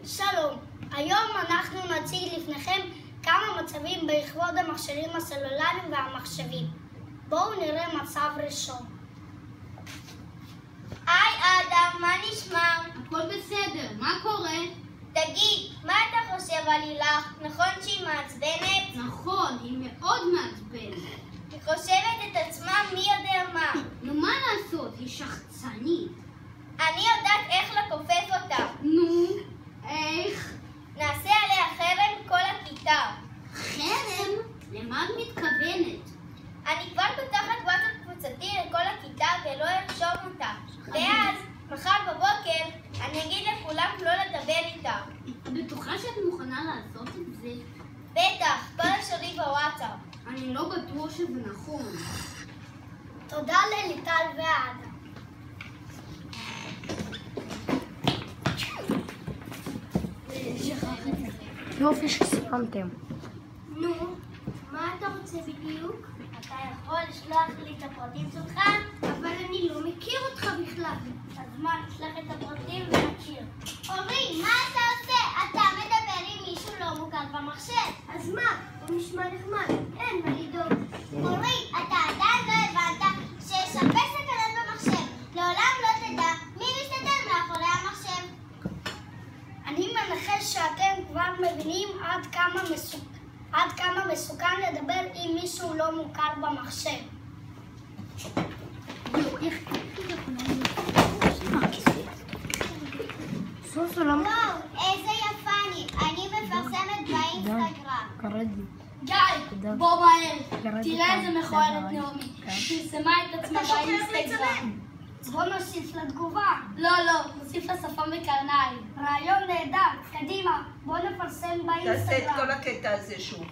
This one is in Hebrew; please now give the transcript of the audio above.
שלום, היום אנחנו נציג לפניכם כמה מצבים בכבוד המכשירים הסלולריים והמחשבים. בואו נראה מצב ראשון. היי אדם, מה נשמע? הכל בסדר, מה קורה? תגיד, מה אתה חושב על לילך? נכון שהיא מעצבנת? נכון, היא מאוד מעצבנת. היא חושבת את עצמה מי יודע מה. נו, מה לעשות? היא שחצנית. אני יודעת איך לכופף אותה. נו, איך? נעשה עליה חרם כל הכיתה. חרם? למה את מתכוונת? אני כבר פותחת וואטסאפ קבוצתי לכל הכיתה ולא ארשום אותה. ואז, מחר בבוקר, אני אגיד לכולם לא לדבר איתה. את בטוחה שאת מוכנה לעשות את זה? בטח, כל אפשרי בוואטסאפ. אני לא בטוח שזה נכון. תודה לליטל ואדם. יופי שסיימתם. נו, מה אתה רוצה בדיוק? אתה יכול לשלוח לי את הפרטים שלך? אבל אני לא מכיר אותך בכלל. אז מה, נשלח את הפרטים ונכיר. אורי, מה אתה עושה? אתה מדבר עם מישהו לא מוכר במחשב. אז מה? הוא נשמע נחמד. אין מה לדאוג. אורי, אתה עדיין לא הבנת שיש הרבה סכנות במחשב. לעולם לא תדע מי מסתתר מאחורי המחשב. אני מנחש שאתם כבר מבינים עד כמה מסוכן לדבר עם מישהו לא מוכר במחשב. וואו, איזה יפה אני מפרסמת באינסטגרם. גיא, בוא מהר. תראה איזה מכוערת נעמי. פרסמה את עצמה באינסטגרם. בוא נוסיף לתגובה. לא, נוסיף לשפם וקרניים. רעיון נהדר. קדימה, בוא נפרסם באינסטגרם. תעשה את כל הקטע הזה שוב.